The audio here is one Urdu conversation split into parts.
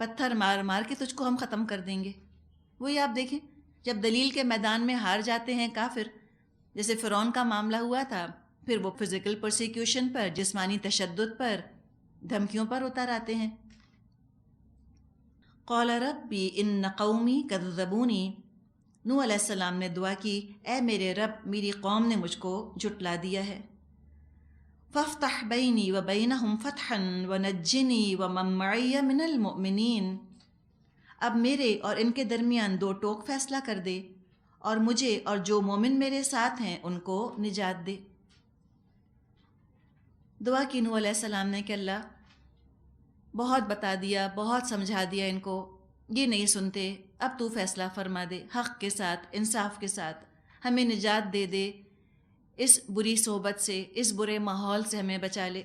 پتھر مار مار کے تجھ کو ہم ختم کر دیں گے۔ وہی آپ دیکھیں جب دلیل کے میدان میں ہار جاتے ہیں کافر، جیسے فرعون کا معاملہ ہوا تھا، پھر وہ فزیکل پرسیکیوشن پر، جسمانی تشدد پر، دھمکیوں پر اتر آتے ہیں۔ قال ربی ان قومی کذبونی، نوح علیہ السلام نے دعا کی، اے میرے رب میری قوم نے مجھ کو جھٹلا دیا ہے۔ فافتح بینی وبینہم فتحا ونجنی ومن معی من المؤمنین، اب میرے اور ان کے درمیان دو ٹوک فیصلہ کر دے، اور مجھے اور جو مومن میرے ساتھ ہیں ان کو نجات دے۔ دعا کی نوح علیہ السلام نے کہ اللہ بہت بتا دیا، بہت سمجھا دیا ان کو، یہ نہیں سنتے، اب تو فیصلہ فرما دے حق کے ساتھ، انصاف کے ساتھ، ہمیں نجات دے دے، اس بری صحبت سے، اس برے ماحول سے ہمیں بچا لے۔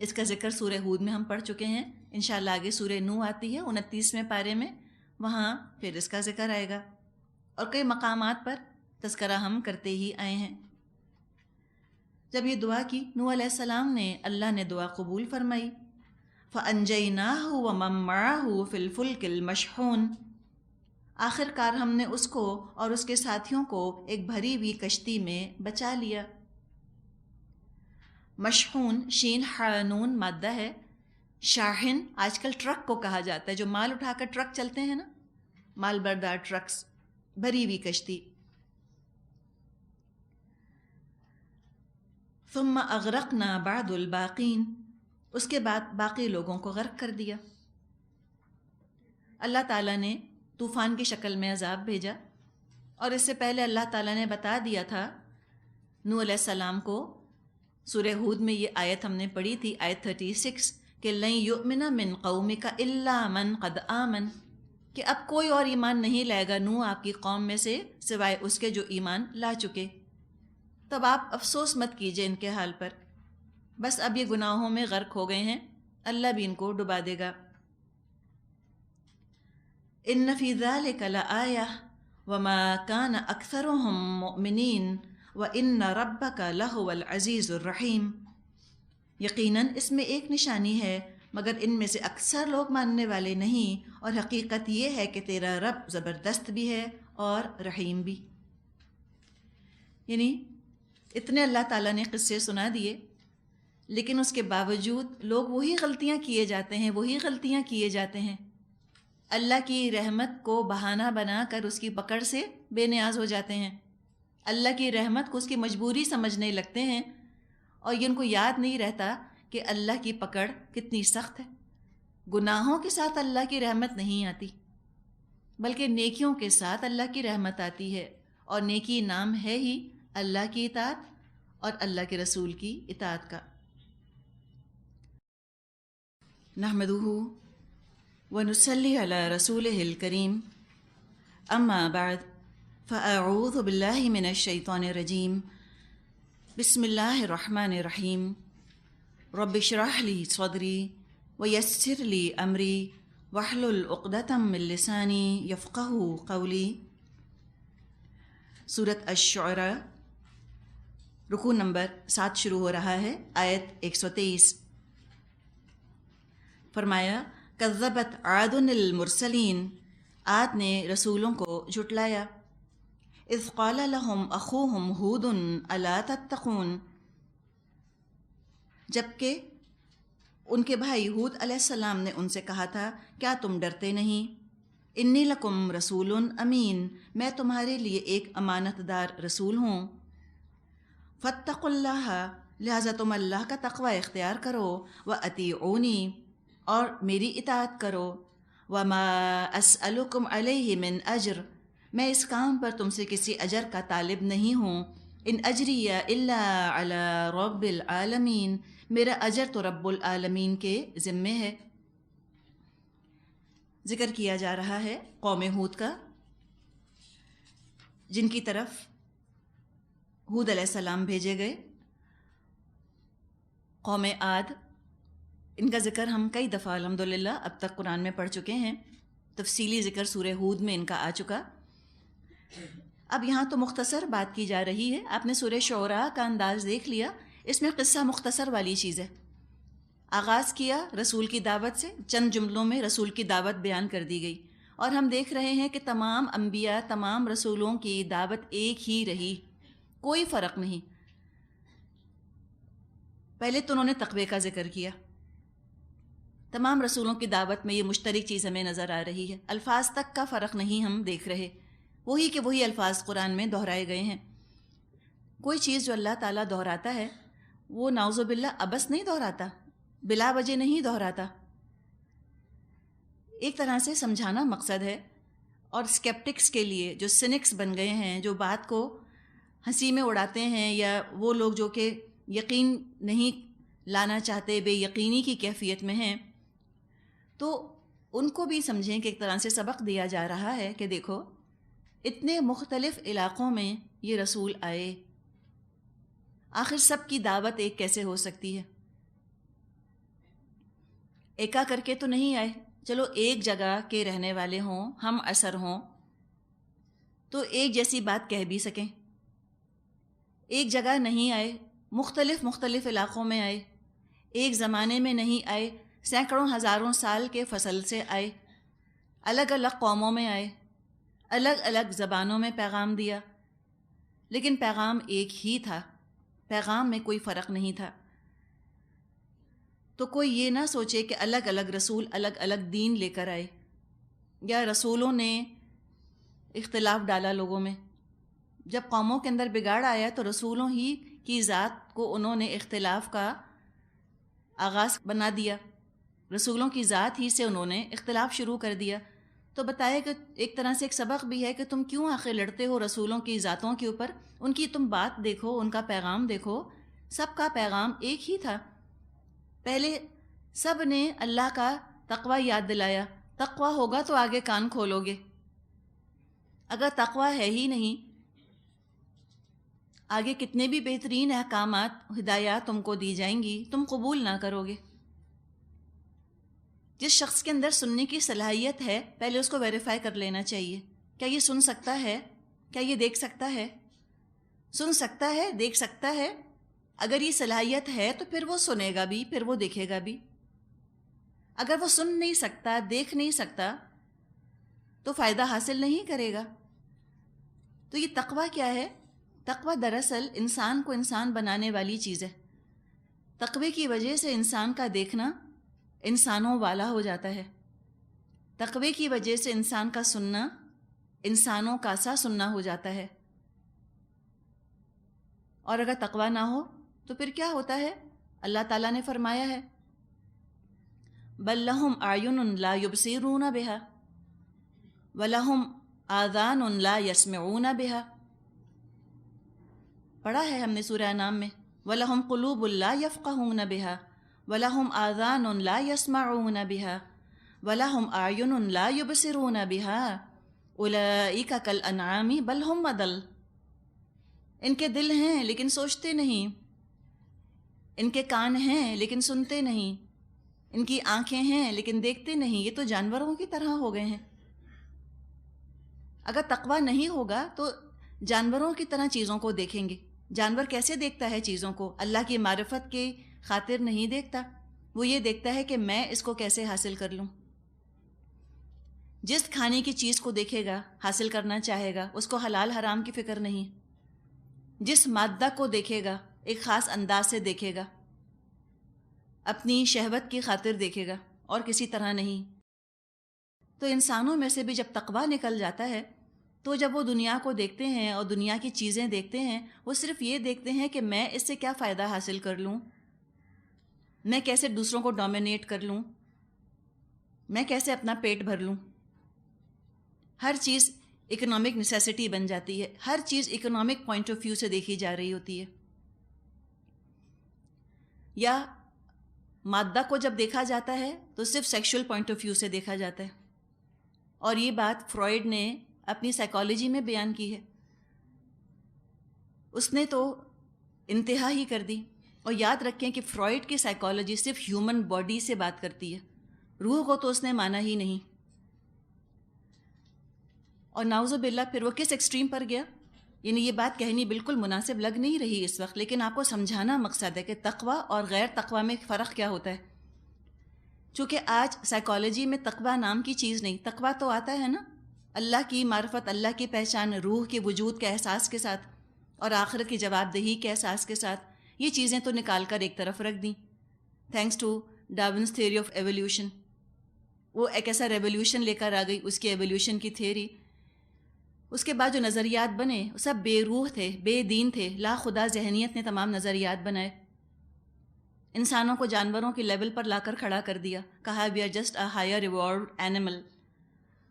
اس کا ذکر سورہ ہود میں ہم پڑھ چکے ہیں، انشاءاللہ آگے سورہ نوح آتی ہے 29ویں پارے میں، وہاں پھر اس کا ذکر آئے گا، اور کئی مقامات پر تذکرہ ہم کرتے ہی آئے ہیں۔ جب یہ دعا کی نوح علیہ السلام نے، اللہ نے دعا قبول فرمائی۔ فَأَنْجَيْنَاهُ وَمَن مَّعَهُ فِي الْفُلْكِ الْمَشْحُونِ، آخر کار ہم نے اس کو اور اس کے ساتھیوں کو ایک بھری ہوئی کشتی میں بچا لیا۔ مشحون شین حانون مادہ ہے، شاحن آج کل ٹرک کو کہا جاتا ہے، جو مال اٹھا کر ٹرک چلتے ہیں نا، مال بردار ٹرکس، بھری ہوئی کشتی۔ ثم اغرقنا بعد الباقین، اس کے بعد باقی لوگوں کو غرق کر دیا۔ اللہ تعالیٰ نے طوفان کی شکل میں عذاب بھیجا، اور اس سے پہلے اللہ تعالیٰ نے بتا دیا تھا نوح علیہ السلام کو، سورہ ہود میں یہ آیت ہم نے پڑھی تھی، آیت 36، کہ لن یؤمن من قومک الا من قد آمن، کہ اب کوئی اور ایمان نہیں لائے گا نوح آپ کی قوم میں سے سوائے اس کے جو ایمان لا چکے۔ تب آپ افسوس مت کیجئے ان کے حال پر، بس اب یہ گناہوں میں غرق ہو گئے ہیں، اللہ بھی ان کو ڈبا دے گا۔ ان فی ذلک لآیہ وما کان اکثرهم مؤمنین وان ربک لہو العزیز الرحیم، یقیناً اس میں ایک نشانی ہے مگر ان میں سے اکثر لوگ ماننے والے نہیں، اور حقیقت یہ ہے کہ تیرا رب زبردست بھی ہے اور رحیم بھی۔ یعنی اتنے اللہ تعالیٰ نے قصے سنا دیے، لیکن اس کے باوجود لوگ وہی غلطیاں کیے جاتے ہیں، اللہ کی رحمت کو بہانہ بنا کر اس کی پکڑ سے بے نیاز ہو جاتے ہیں، اللہ کی رحمت کو اس کی مجبوری سمجھنے لگتے ہیں، اور یہ ان کو یاد نہیں رہتا کہ اللہ کی پکڑ کتنی سخت ہے۔ گناہوں کے ساتھ اللہ کی رحمت نہیں آتی، بلکہ نیکیوں کے ساتھ اللہ کی رحمت آتی ہے، اور نیکی نام ہے ہی اللہ کی اطاعت اور اللہ کے رسول کی اطاعت کا۔ نحمدہ ونصلی علی رسولہ الکریم، اما بعد فاعوذ باللہ من الشیطان الرجیم، بسم اللہ الرحمن الرحیم، رب اشرح لی صدری ویسر لی امری واحلل عقدۃ من لسانی یفقہوا قولی۔ سورۃ الشعراء، رکوع نمبر 7 شروع ہو رہا ہے، آیت 123۔ فرمایا کذبت عاد المرسلین، عاد نے رسولوں کو جھٹلایا۔ اذ قال لهم اخوهم ہود الا تتقون، جبکہ ان کے بھائی ہود علیہ السلام نے ان سے کہا تھا کیا تم ڈرتے نہیں؟ انی لکم رسول امین، میں تمہارے لیے ایک امانت دار رسول ہوں۔ فاتقوا اللہ، لہٰذا تم اللہ کا تقوی اختیار کرو، واطیعونی، اور میری اطاعت کرو۔ وما اسألکم علیہ من اجر، میں اس کام پر تم سے کسی اجر کا طالب نہیں ہوں۔ ان اجری الا علی رب العالمین، میرا اجر تو رب العالمین کے ذمے ہے۔ ذکر کیا جا رہا ہے قوم ہود کا، جن کی طرف ہود علیہ السلام بھیجے گئے۔ قوم عاد، ان کا ذکر ہم کئی دفعہ الحمدللہ اب تک قرآن میں پڑھ چکے ہیں، تفصیلی ذکر سورہ ہود میں ان کا آ چکا۔ اب یہاں تو مختصر بات کی جا رہی ہے، آپ نے سورہ شعراء کا انداز دیکھ لیا، اس میں قصہ مختصر والی چیز ہے، آغاز کیا رسول کی دعوت سے، چند جملوں میں رسول کی دعوت بیان کر دی گئی، اور ہم دیکھ رہے ہیں کہ تمام انبیاء، تمام رسولوں کی دعوت ایک ہی رہی، کوئی فرق نہیں۔ پہلے تو انہوں نے تقوی کا ذکر کیا، تمام رسولوں کی دعوت میں یہ مشترک چیز ہمیں نظر آ رہی ہے، الفاظ تک کا فرق نہیں ہم دیکھ رہے، وہی کہ وہی الفاظ قرآن میں دہرائے گئے ہیں۔ کوئی چیز جو اللہ تعالیٰ دہراتا ہے وہ نعوذ باللہ عبث نہیں دہراتا، بلا وجہ نہیں دہراتا، ایک طرح سے سمجھانا مقصد ہے۔ اور اسکیپٹکس کے لیے، جو سینکس بن گئے ہیں، جو بات کو ہنسی میں اڑاتے ہیں، یا وہ لوگ جو کہ یقین نہیں لانا چاہتے، بے یقینی کی کیفیت میں ہیں، تو ان کو بھی سمجھیں کہ ایک طرح سے سبق دیا جا رہا ہے کہ دیکھو اتنے مختلف علاقوں میں یہ رسول آئے، آخر سب کی دعوت ایک کیسے ہو سکتی ہے؟ ایکا کر کے تو نہیں آئے، چلو ایک جگہ کے رہنے والے ہوں، ہم عصر ہوں تو ایک جیسی بات کہہ بھی سکیں۔ ایک جگہ نہیں آئے، مختلف علاقوں میں آئے، ایک زمانے میں نہیں آئے، سینکڑوں ہزاروں سال کے فصل سے آئے، الگ الگ قوموں میں آئے، الگ الگ زبانوں میں پیغام دیا، لیکن پیغام ایک ہی تھا، پیغام میں کوئی فرق نہیں تھا۔ تو کوئی یہ نہ سوچے کہ الگ الگ رسول الگ الگ دین لے کر آئے، یا رسولوں نے اختلاف ڈالا لوگوں میں۔ جب قوموں کے اندر بگاڑ آیا تو رسولوں ہی کی ذات کو انہوں نے اختلاف کا آغاز بنا دیا، رسولوں کی ذات ہی سے انہوں نے اختلاف شروع کر دیا۔ تو بتایا کہ ایک طرح سے ایک سبق بھی ہے کہ تم کیوں آخر لڑتے ہو رسولوں کی ذاتوں کے اوپر، ان کی تم بات دیکھو، ان کا پیغام دیکھو، سب کا پیغام ایک ہی تھا۔ پہلے سب نے اللہ کا تقوی یاد دلایا، تقوی ہوگا تو آگے کان کھولو گے، اگر تقوی ہے ہی نہیں، آگے کتنے بھی بہترین احکامات، ہدایات تم کو دی جائیں گی، تم قبول نہ کرو گے۔ جس شخص کے اندر سننے کی صلاحیت ہے پہلے اس کو ویریفائی کر لینا چاہیے، کیا یہ سن سکتا ہے، کیا یہ دیکھ سکتا ہے؟ سن سکتا ہے، دیکھ سکتا ہے، اگر یہ صلاحیت ہے تو پھر وہ سنے گا بھی، پھر وہ دیکھے گا بھی۔ اگر وہ سن نہیں سکتا، دیکھ نہیں سکتا تو فائدہ حاصل نہیں کرے گا۔ تو یہ تقوی کیا ہے؟ تقوی دراصل انسان کو انسان بنانے والی چیز ہے۔ تقوی کی وجہ سے انسان کا دیکھنا انسانوں والا ہو جاتا ہے، تقوی کی وجہ سے انسان کا سننا انسانوں کا سا سننا ہو جاتا ہے۔ اور اگر تقوی نہ ہو تو پھر کیا ہوتا ہے؟ اللہ تعالیٰ نے فرمایا ہے بل لہم اعین لا یبصرون بہا ولہم آذان لا یسمعون بہا، پڑھا ہے ہم نے سورہ انعام میں، وَلَهُمْ قُلُوبٌ لَا يَفْقَهُونَ بِهَا وَلَهُمْ آذَانٌ لَا يَسْمَعُونَ بِهَا وَلَهُمْ أَعْيُنٌ لَا يُبْصِرُونَ بِهَا أُولَئِكَ كَالْأَنْعَامِ بَلْ هُمْ أَضَلُّ۔ ان کے دل ہیں لیکن سوچتے نہیں، ان کے کان ہیں لیکن سنتے نہیں، ان کی آنکھیں ہیں لیکن دیکھتے نہیں، یہ تو جانوروں کی طرح ہو گئے ہیں۔ اگر تقوی نہیں ہوگا تو جانوروں کی طرح چیزوں کو دیکھیں گے۔ جانور کیسے دیکھتا ہے چیزوں کو؟ اللہ کی معرفت کے خاطر نہیں دیکھتا، وہ یہ دیکھتا ہے کہ میں اس کو کیسے حاصل کر لوں۔ جس کھانے کی چیز کو دیکھے گا، حاصل کرنا چاہے گا، اس کو حلال حرام کی فکر نہیں۔ جس مادہ کو دیکھے گا ایک خاص انداز سے دیکھے گا، اپنی شہوت کی خاطر دیکھے گا اور کسی طرح نہیں۔ تو انسانوں میں سے بھی جب تقوی نکل جاتا ہے تو جب وہ دنیا کو دیکھتے ہیں اور دنیا کی چیزیں دیکھتے ہیں، وہ صرف یہ دیکھتے ہیں کہ میں اس سے کیا فائدہ حاصل کر لوں، میں کیسے دوسروں کو ڈومینیٹ کر لوں، میں کیسے اپنا پیٹ بھر لوں۔ ہر چیز اکنامک نیسیسٹی بن جاتی ہے، ہر چیز اکنامک پوائنٹ آف ویو سے دیکھی جا رہی ہوتی ہے۔ یا مادہ کو جب دیکھا جاتا ہے تو صرف سیکشول پوائنٹ آف ویو سے دیکھا جاتا ہے، اور یہ بات فرائیڈ نے اپنی سائیکالوجی میں بیان کی ہے۔ اس نے تو انتہا ہی کر دی۔ اور یاد رکھیں کہ فرائیڈ کی سائیکالوجی صرف ہیومن باڈی سے بات کرتی ہے، روح کو تو اس نے مانا ہی نہیں۔ اور نعوذ باللہ پھر وہ کس ایکسٹریم پر گیا، یعنی یہ بات کہنی بالکل مناسب لگ نہیں رہی اس وقت، لیکن آپ کو سمجھانا مقصد ہے کہ تقوی اور غیر تقوی میں فرق کیا ہوتا ہے۔ چونکہ آج سائیکالوجی میں تقویٰ نام کی چیز نہیں. تقویٰ تو آتا ہے نا اللہ کی معرفت، اللہ کی پہچان، روح کے وجود کے احساس کے ساتھ اور آخرت کی جواب دہی کے احساس کے ساتھ. یہ چیزیں تو نکال کر ایک طرف رکھ دیں thanks to Darwin's theory of evolution. وہ ایک ایسا ریولیوشن لے کر آ گئی، اس کی ایولیوشن کی تھیوری. اس کے بعد جو نظریات بنے سب بے روح تھے، بے دین تھے. لا خدا ذہنیت نے تمام نظریات بنائے، انسانوں کو جانوروں کی لیول پر لا کر کھڑا کر دیا. کہا we are just a higher evolved animal.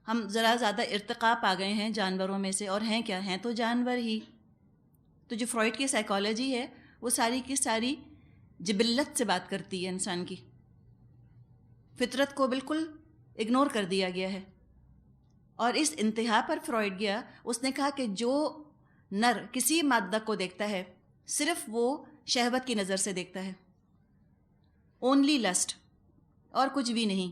ہم ذرا زیادہ ارتقا پا گئے ہیں جانوروں میں سے، اور ہیں کیا؟ ہیں تو جانور ہی. تو جو فرائڈ کی سائیکالوجی ہے وہ ساری کی ساری جبلت سے بات کرتی ہے، انسان کی فطرت کو بالکل اگنور کر دیا گیا ہے. اور اس انتہا پر فرائڈ گیا، اس نے کہا کہ جو نر کسی مادہ کو دیکھتا ہے صرف وہ شہوت کی نظر سے دیکھتا ہے، اونلی لسٹ اور کچھ بھی نہیں.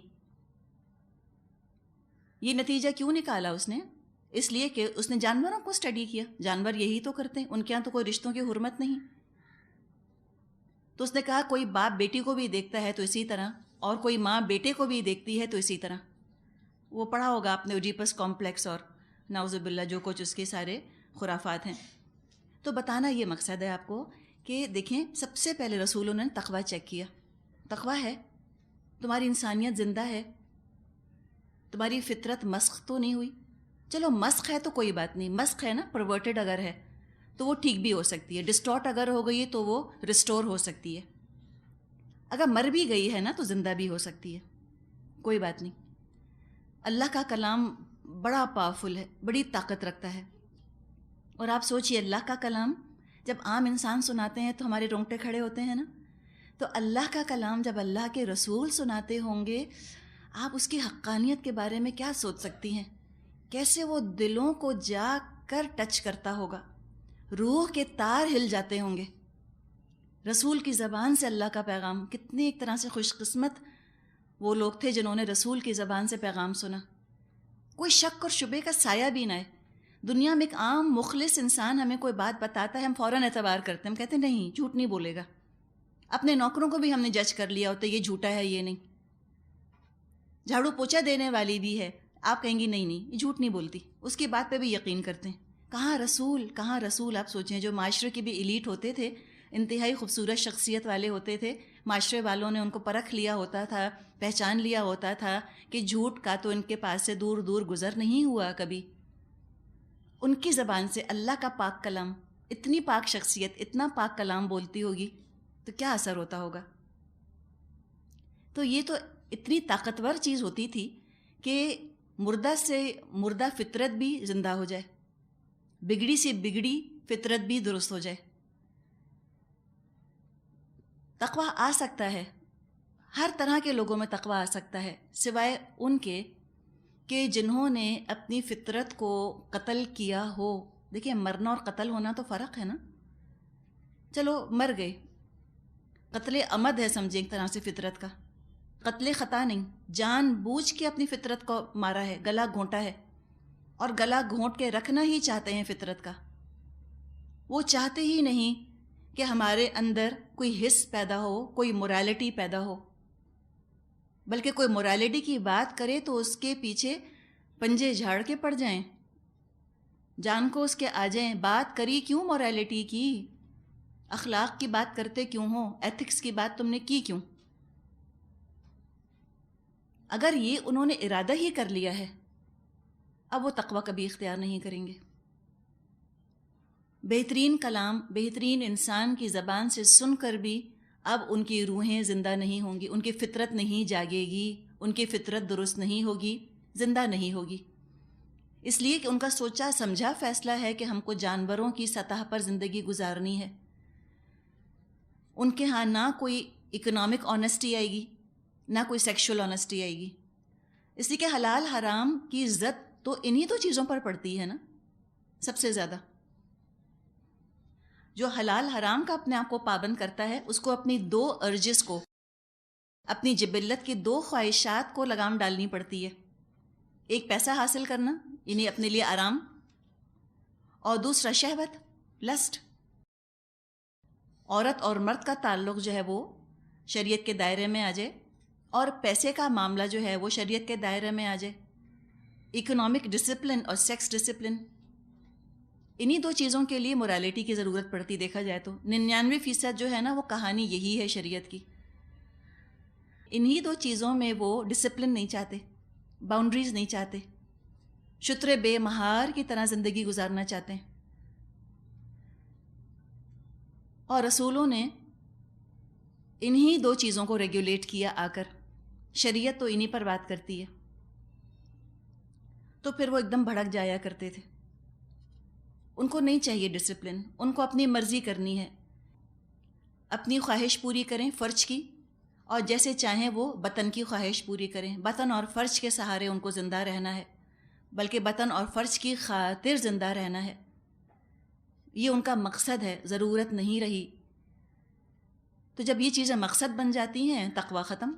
یہ نتیجہ کیوں نکالا اس نے؟ اس لیے کہ اس نے جانوروں کو اسٹڈی کیا. جانور یہی تو کرتے ہیں، ان کے یہاں تو کوئی رشتوں کی حرمت نہیں. تو اس نے کہا کوئی باپ بیٹی کو بھی دیکھتا ہے تو اسی طرح، اور کوئی ماں بیٹے کو بھی دیکھتی ہے تو اسی طرح. وہ پڑھا ہوگا آپ نے اوڈیپس کمپلیکس اور نعوذ باللہ جو کچھ اس کے سارے خرافات ہیں. تو بتانا یہ مقصد ہے آپ کو کہ دیکھیں سب سے پہلے رسولوں نے تقویٰ چیک کیا. تقویٰ ہے، تمہاری انسانیت زندہ ہے، تمہاری فطرت مسخ تو نہیں ہوئی. چلو مسخ ہے تو کوئی بات نہیں، مسخ ہے نا، پرورٹڈ اگر ہے تو وہ ٹھیک بھی ہو سکتی ہے. ڈسٹارٹ اگر ہو گئی ہے تو وہ ریسٹور ہو سکتی ہے. اگر مر بھی گئی ہے نا تو زندہ بھی ہو سکتی ہے، کوئی بات نہیں. اللہ کا کلام بڑا پاورفل ہے، بڑی طاقت رکھتا ہے. اور آپ سوچئے اللہ کا کلام جب عام انسان سناتے ہیں تو ہمارے رونگٹے کھڑے ہوتے ہیں نا، تو اللہ کا کلام جب اللہ کے رسول سناتے ہوں گے، آپ اس کی حقانیت کے بارے میں کیا سوچ سکتی ہیں؟ کیسے وہ دلوں کو جا کر ٹچ کرتا ہوگا، روح کے تار ہل جاتے ہوں گے. رسول کی زبان سے اللہ کا پیغام، کتنی ایک طرح سے خوش قسمت وہ لوگ تھے جنہوں نے رسول کی زبان سے پیغام سنا. کوئی شک اور شبے کا سایہ بھی نہ ہے. دنیا میں ایک عام مخلص انسان ہمیں کوئی بات بتاتا ہے، ہم فوراً اعتبار کرتے ہیں، ہم کہتے ہیں نہیں جھوٹ نہیں بولے گا. اپنے نوکروں کو بھی ہم نے جج کر لیا ہوتا ہے یہ جھوٹا ہے یہ نہیں. جھاڑو پوچھا دینے والی بھی ہے، آپ کہیں گی نہیں نہیں یہ جھوٹ نہیں بولتی، اس کی بات پہ بھی یقین کرتے ہیں. کہاں رسول، کہاں رسول. آپ سوچیں جو معاشرے کے بھی ایلیٹ ہوتے تھے، انتہائی خوبصورت شخصیت والے ہوتے تھے، معاشرے والوں نے ان کو پرکھ لیا ہوتا تھا، پہچان لیا ہوتا تھا کہ جھوٹ کا تو ان کے پاس سے دور دور گزر نہیں ہوا کبھی. ان کی زبان سے اللہ کا پاک کلام، اتنی پاک شخصیت اتنا پاک کلام بولتی ہوگی تو کیا اثر ہوتا ہوگا. تو یہ تو اتنی طاقتور چیز ہوتی تھی کہ مردہ سے مردہ فطرت بھی زندہ ہو جائے، بگڑی سے بگڑی فطرت بھی درست ہو جائے. تقویٰ آ سکتا ہے، ہر طرح کے لوگوں میں تقویٰ آ سکتا ہے، سوائے ان کے کہ جنہوں نے اپنی فطرت کو قتل کیا ہو. دیکھیں مرنا اور قتل ہونا تو فرق ہے نا. چلو مر گئے، قتل عمد ہے سمجھیں ایک طرح سے فطرت کا، قتل خطا نہیں، جان بوجھ کے اپنی فطرت کو مارا ہے، گلا گھونٹا ہے، اور گلا گھونٹ کے رکھنا ہی چاہتے ہیں فطرت کا. وہ چاہتے ہی نہیں کہ ہمارے اندر کوئی حس پیدا ہو، کوئی مورالٹی پیدا ہو، بلکہ کوئی مورالٹی کی بات کرے تو اس کے پیچھے پنجے جھاڑ کے پڑ جائیں، جان کو اس کے آ جائیں. بات کری کیوں مورالٹی کی؟ اخلاق کی بات کرتے کیوں ہو؟ ایتھکس کی بات تم نے کی کیوں؟ اگر یہ انہوں نے ارادہ ہی کر لیا ہے، اب وہ تقویٰ کبھی اختیار نہیں کریں گے. بہترین کلام بہترین انسان کی زبان سے سن کر بھی اب ان کی روحیں زندہ نہیں ہوں گی، ان کی فطرت نہیں جاگے گی، ان کی فطرت درست نہیں ہوگی، زندہ نہیں ہوگی. اس لیے کہ ان کا سوچا سمجھا فیصلہ ہے کہ ہم کو جانوروں کی سطح پر زندگی گزارنی ہے. ان کے ہاں نہ کوئی اکنامک آنیسٹی آئے گی، نہ کوئی سیکشول آنیسٹی آئے گی. اس لیے کہ حلال حرام کی عزت تو انہی تو چیزوں پر پڑتی ہے نا سب سے زیادہ. جو حلال حرام کا اپنے آپ کو پابند کرتا ہے، اس کو اپنی دو ارجز کو، اپنی جبلت کی دو خواہشات کو لگام ڈالنی پڑتی ہے. ایک پیسہ حاصل کرنا یعنی اپنے لیے آرام، اور دوسرا شہوت، لسٹ. عورت اور مرد کا تعلق جو ہے وہ شریعت کے دائرے میں آ جائے اور پیسے کا معاملہ جو ہے وہ شریعت کے دائرے میں آ جائے، اکنامک ڈسپلن اور سیکس ڈسپلن، انہی دو چیزوں کے لیے مورالٹی کی ضرورت پڑتی دیکھا جائے تو 99% جو ہے نا وہ کہانی یہی ہے شریعت کی. انہی دو چیزوں میں وہ ڈسپلن نہیں چاہتے، باؤنڈریز نہیں چاہتے، شتر بے مہار کی طرح زندگی گزارنا چاہتے ہیں. اور رسولوں نے انہی دو چیزوں کو ریگولیٹ کیا آ کر. شریعت تو انہی پر بات کرتی ہے. تو پھر وہ ایک دم بھڑک جایا کرتے تھے. ان کو نہیں چاہیے ڈسپلن، ان کو اپنی مرضی کرنی ہے، اپنی خواہش پوری کریں فرج کی، اور جیسے چاہیں وہ بطن کی خواہش پوری کریں. بطن اور فرج کے سہارے ان کو زندہ رہنا ہے، بلکہ بطن اور فرج کی خاطر زندہ رہنا ہے. یہ ان کا مقصد ہے، ضرورت نہیں رہی. تو جب یہ چیزیں مقصد بن جاتی ہیں، تقویٰ ختم.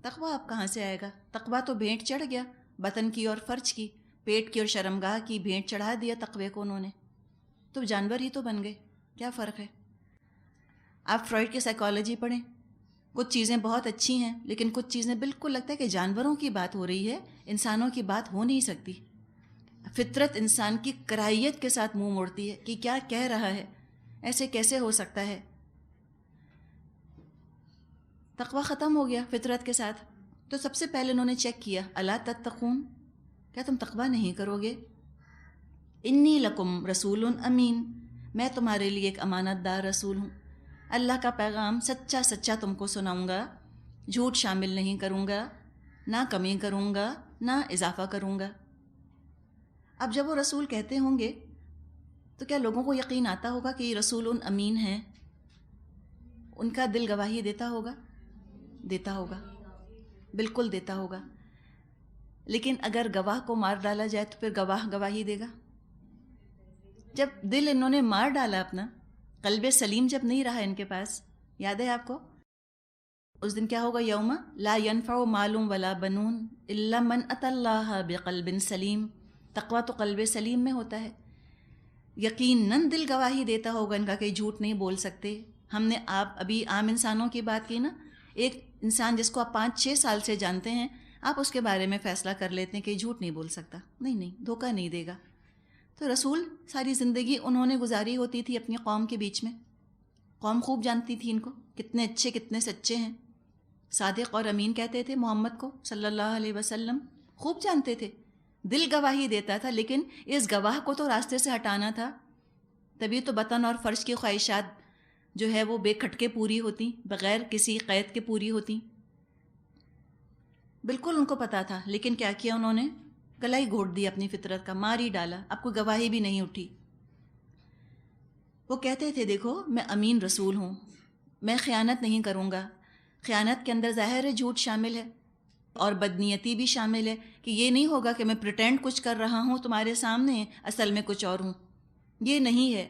تقویٰ اب کہاں سے آئے گا؟ تقویٰ تو بھینٹ چڑھ گیا بطن کی اور فرج کی، پیٹ کی اور شرمگاہ کی بھینٹ چڑھا دیا تقوی کو انہوں نے. تو جانور ہی تو بن گئے، کیا فرق ہے؟ آپ فرائڈ کی سائیکالوجی پڑھیں، کچھ چیزیں بہت اچھی ہیں، لیکن کچھ چیزیں بالکل لگتا ہے کہ جانوروں کی بات ہو رہی ہے، انسانوں کی بات ہو نہیں سکتی. فطرت انسان کی کراہیت کے ساتھ منہ موڑتی ہے کہ کیا کہہ رہا ہے، ایسے کیسے ہو سکتا ہے. تقویٰ ختم ہو گیا فطرت کے ساتھ. تو سب سے پہلے انہوں نے چیک کیا، الا تتقون، کیا تم تقویٰ نہیں کرو گے؟ انی لکم رسول امین، میں تمہارے لیے ایک امانت دار رسول ہوں. اللہ کا پیغام سچا سچا تم کو سناؤں گا، جھوٹ شامل نہیں کروں گا، نہ کمی کروں گا نہ اضافہ کروں گا. اب جب وہ رسول کہتے ہوں گے تو کیا لوگوں کو یقین آتا ہوگا کہ یہ رسول امین ہیں؟ ان کا دل گواہی دیتا ہوگا؟ دیتا ہوگا، بالکل دیتا ہوگا. لیکن اگر گواہ کو مار ڈالا جائے تو پھر گواہ گواہی دے گا؟ جب دل انہوں نے مار ڈالا اپنا، قلب سلیم جب نہیں رہا ان کے پاس، یاد ہے آپ کو اس دن کیا ہوگا؟ یوم لا ینفع مال ولا بنون الا من اتی اللہ بقلب سلیم. تقویٰ تو قلب سلیم میں ہوتا ہے. یقیناً دل گواہی دیتا ہوگا ان کا کہ جھوٹ نہیں بول سکتے. ہم نے آپ ابھی عام انسانوں کی بات کی نا، ایک انسان جس کو آپ 5-6 سال سے جانتے ہیں، آپ اس کے بارے میں فیصلہ کر لیتے ہیں کہ جھوٹ نہیں بول سکتا، نہیں دھوکہ نہیں دے گا. تو رسول ساری زندگی انہوں نے گزاری ہوتی تھی اپنی قوم کے بیچ میں. قوم خوب جانتی تھی ان کو، کتنے اچھے کتنے سچے ہیں. صادق اور امین کہتے تھے محمد کو صلی اللہ علیہ وسلم، خوب جانتے تھے. دل گواہی دیتا تھا، لیکن اس گواہ کو تو راستے سے ہٹانا تھا. تبھی تو بطن اور فرج کی خواہشات جو ہے وہ بے کھٹکے پوری ہوتی، بغیر کسی قید کے پوری ہوتی. بالکل ان کو پتا تھا، لیکن کیا کیا انہوں نے؟ گلا ہی گھونٹ دیا اپنی فطرت کا، مار ہی ڈالا. اب کوئی گواہی بھی نہیں اٹھی. وہ کہتے تھے دیکھو میں امین رسول ہوں، میں خیانت نہیں کروں گا. خیانت کے اندر ظاہر ہے جھوٹ شامل ہے اور بدنیتی بھی شامل ہے، کہ یہ نہیں ہوگا کہ میں پریٹینڈ کچھ کر رہا ہوں تمہارے سامنے، اصل میں کچھ اور ہوں. یہ نہیں ہے.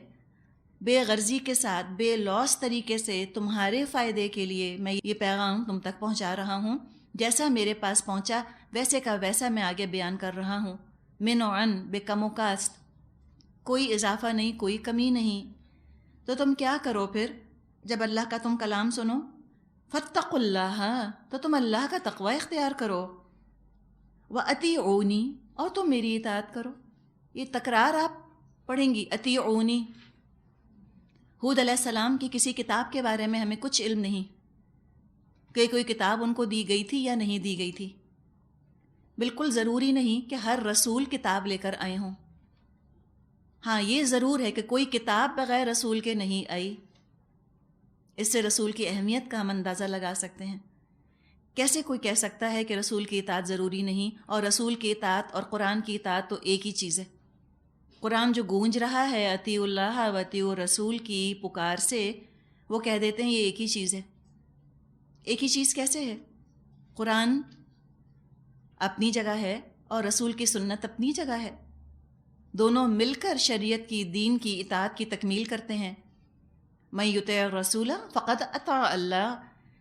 بے غرضی کے ساتھ، بے لوث طریقے سے تمہارے فائدے کے لیے میں یہ پیغام تم تک پہنچا رہا ہوں. جیسا میرے پاس پہنچا ویسے کا ویسا میں آگے بیان کر رہا ہوں. من و عن، بے کم و کاست، کوئی اضافہ نہیں، کوئی کمی نہیں. تو تم کیا کرو پھر جب اللہ کا تم کلام سنو؟ فاتقوا اللہ، تو تم اللہ کا تقوی اختیار کرو. وَأَطِیعُونِی، اور تم میری اطاعت کرو. یہ تکرار آپ پڑھیں گی، اطیعونی. ہود علیہ السلام کی کسی کتاب کے بارے میں ہمیں کچھ علم نہیں کہ کوئی کتاب ان کو دی گئی تھی یا نہیں دی گئی تھی. بالکل ضروری نہیں کہ ہر رسول کتاب لے کر آئے ہوں. ہاں یہ ضرور ہے کہ کوئی کتاب بغیر رسول کے نہیں آئی. اس سے رسول کی اہمیت کا ہم اندازہ لگا سکتے ہیں. کیسے کوئی کہہ سکتا ہے کہ رسول کی اطاعت ضروری نہیں، اور رسول کی اطاعت اور قرآن کی اطاعت تو ایک ہی چیز ہے. قرآن جو گونج رہا ہے اطیعوا اللہ و اطیعوا الرسول کی پکار سے، وہ کہہ دیتے ہیں یہ ایک ہی چیز ہے. ایک ہی چیز کیسے ہے؟ قرآن اپنی جگہ ہے اور رسول کی سنت اپنی جگہ ہے. دونوں مل کر شریعت کی، دین کی اطاعت کی تکمیل کرتے ہیں. من یطع الرسول فقد اطاع اللہ،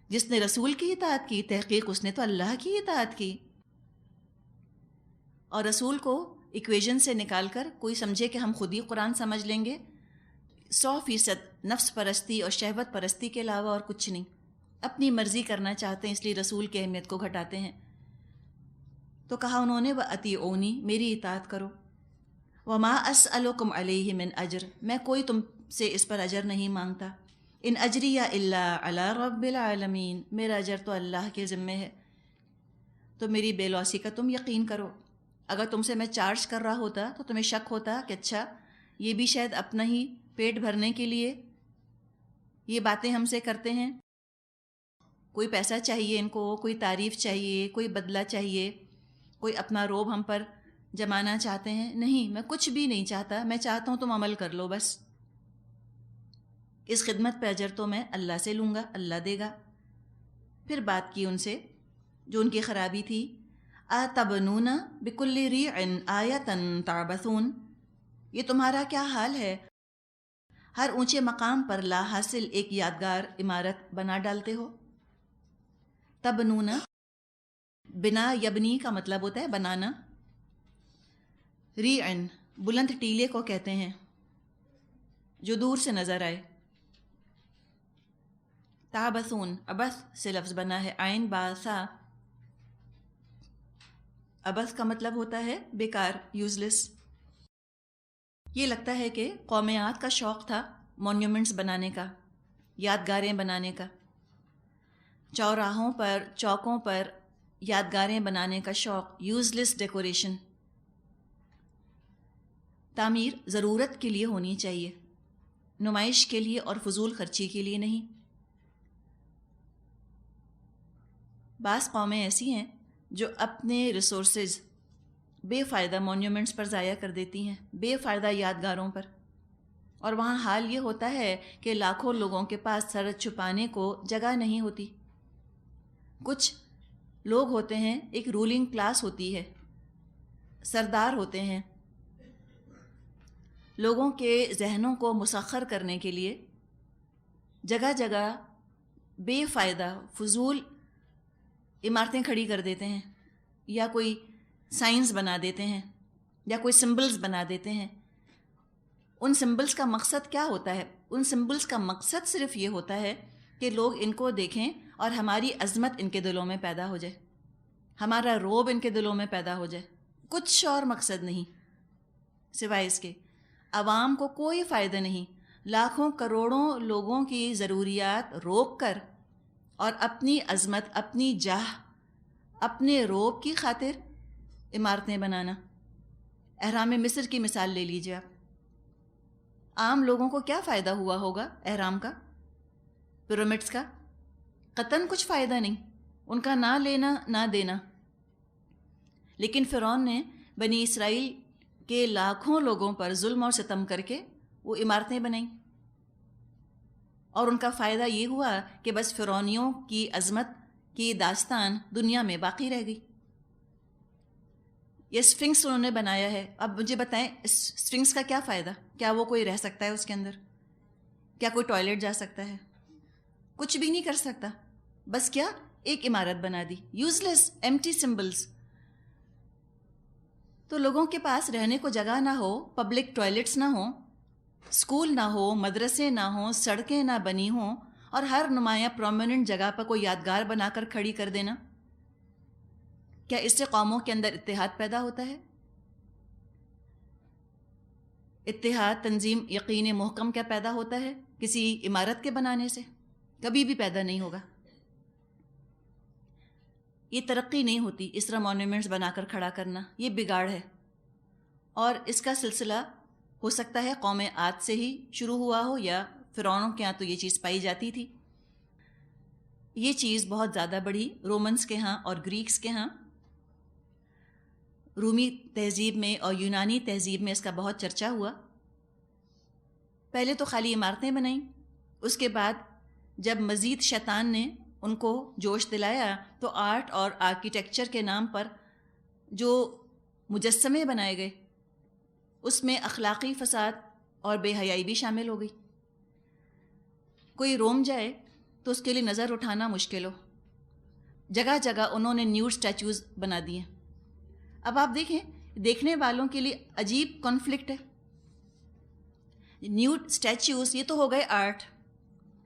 جس نے رسول کی اطاعت کی تحقیق اس نے تو اللہ کی اطاعت کی. اور رسول کو ایکویژن سے نکال کر کوئی سمجھے کہ ہم خود ہی قرآن سمجھ لیں گے، 100% نفس پرستی اور شہوت پرستی کے علاوہ اور کچھ نہیں. اپنی مرضی کرنا چاہتے ہیں، اس لیے رسول کی اہمیت کو گھٹاتے ہیں. تو کہا انہوں نے وَأَطِیعُونِی، میری اطاعت کرو. وَمَا أَسْأَلُکُمْ عَلَیہ مِنْ اجر، میں کوئی تم سے اس پر اجر نہیں مانگتا. ان اجریہ الا علی رب العالمین، میرا اجر تو اللہ کے ذمے ہے. تو میری بے لوسی کا تم یقین کرو. اگر تم سے میں چارج کر رہا ہوتا تو تمہیں شک ہوتا کہ اچھا یہ بھی شاید اپنا ہی پیٹ بھرنے کے لیے یہ باتیں ہم سے کرتے ہیں، کوئی پیسہ چاہیے ان کو، کوئی تعریف چاہیے، کوئی بدلہ چاہیے، کوئی اپنا روب ہم پر جمانا چاہتے ہیں. نہیں، میں کچھ بھی نہیں چاہتا، میں چاہتا ہوں تم عمل کر لو بس. اس خدمت پہ اجر تو میں اللہ سے لوں گا، اللہ دے گا. پھر بات کی ان سے جو ان کی خرابی تھی. آتبنون بکل ریع آیۃ تعبثون، یہ تمہارا کیا حال ہے، ہر اونچے مقام پر لا حاصل ایک یادگار عمارت بنا ڈالتے ہو. تبنون، بنا یبنی کا مطلب ہوتا ہے بنانا. ریعن، بلند ٹیلے کو کہتے ہیں جو دور سے نظر آئے. تعبثون، عبث سے لفظ بنا ہے، عین با ثا. عبث کا مطلب ہوتا ہے بیکار، یوزلیس. یہ لگتا ہے کہ قوم عاد کا شوق تھا مونیومنٹس بنانے کا، یادگاریں بنانے کا. چوراہوں پر، چوکوں پر یادگاریں بنانے کا شوق، یوزلیس ڈیکوریشن. تعمیر ضرورت کے لیے ہونی چاہیے، نمائش کے لیے اور فضول خرچی کے لیے نہیں. بعض قومیں ایسی ہیں جو اپنے ریسورسز بے فائدہ مونیومنٹس پر ضائع کر دیتی ہیں، بے فائدہ یادگاروں پر. اور وہاں حال یہ ہوتا ہے کہ لاکھوں لوگوں کے پاس سر چھپانے کو جگہ نہیں ہوتی. کچھ لوگ ہوتے ہیں، ایک رولنگ کلاس ہوتی ہے، سردار ہوتے ہیں، لوگوں کے ذہنوں کو مسخر کرنے کے لیے جگہ جگہ بے فائدہ فضول عمارتیں کھڑی کر دیتے ہیں، یا کوئی سائنس بنا دیتے ہیں، یا کوئی سمبلز بنا دیتے ہیں. ان سمبلز کا مقصد کیا ہوتا ہے؟ ان سمبلز کا مقصد صرف یہ ہوتا ہے کہ لوگ ان کو دیکھیں اور ہماری عظمت ان کے دلوں میں پیدا ہو جائے، ہمارا روب ان کے دلوں میں پیدا ہو جائے. کچھ اور مقصد نہیں سوائے اس کے. عوام کو کوئی فائدہ نہیں. لاکھوں کروڑوں لوگوں کی ضروریات روک کر اور اپنی عظمت، اپنی جاہ، اپنے روب کی خاطر عمارتیں بنانا. احرام مصر کی مثال لے لیجیے آپ. عام لوگوں کو کیا فائدہ ہوا ہوگا احرام کا، پیرامڈس کا؟ قطعاً کچھ فائدہ نہیں، ان کا نہ لینا نہ دینا. لیکن فرعون نے بنی اسرائیل کے لاکھوں لوگوں پر ظلم اور ستم کر کے وہ عمارتیں بنائیں، اور ان کا فائدہ یہ ہوا کہ بس فرعونیوں کی عظمت کی داستان دنیا میں باقی رہ گئی. یہ اسفنکس انہوں نے بنایا ہے. اب مجھے بتائیں اس اسفنکس کا کیا فائدہ؟ کیا وہ کوئی رہ سکتا ہے اس کے اندر؟ کیا کوئی ٹوائلٹ جا سکتا ہے؟ کچھ بھی نہیں کر سکتا. بس کیا ایک عمارت بنا دی، یوزلیس ایمٹی سمبلز. تو لوگوں کے پاس رہنے کو جگہ نہ ہو، پبلک ٹوائلٹس نہ ہوں، اسکول نہ ہو، مدرسے نہ ہوں، سڑکیں نہ بنی ہوں، اور ہر نمایاں پرومیننٹ جگہ پر کوئی یادگار بنا کر کھڑی کر دینا. کیا اس سے قوموں کے اندر اتحاد پیدا ہوتا ہے؟ اتحاد، تنظیم، یقین محکم کیا پیدا ہوتا ہے کسی عمارت کے بنانے سے؟ کبھی بھی پیدا نہیں ہوگا. یہ ترقی نہیں ہوتی اس طرح مونیومنٹس بنا کر کھڑا کرنا، یہ بگاڑ ہے. اور اس کا سلسلہ ہو سکتا ہے قوم عاد سے ہی شروع ہوا ہو، یا فرعونوں کے ہاں تو یہ چیز پائی جاتی تھی. یہ چیز بہت زیادہ بڑھی رومنس کے ہاں اور گریکس کے ہاں. رومی تہذیب میں اور یونانی تہذیب میں اس کا بہت چرچا ہوا. پہلے تو خالی عمارتیں بنائیں، اس کے بعد جب مزید شیطان نے ان کو جوش دلایا تو آرٹ اور آرکیٹیکچر کے نام پر جو مجسمے بنائے گئے اس میں اخلاقی فساد اور بے حیائی بھی شامل ہو گئی. کوئی روم جائے تو اس کے لیے نظر اٹھانا مشکل ہو. جگہ جگہ انہوں نے نیوڈ اسٹیچوز بنا دیے. اب آپ دیکھیں، دیکھنے والوں کے لیے عجیب کانفلکٹ ہے. نیوڈ اسٹیچوز یہ تو ہو گئے آرٹ،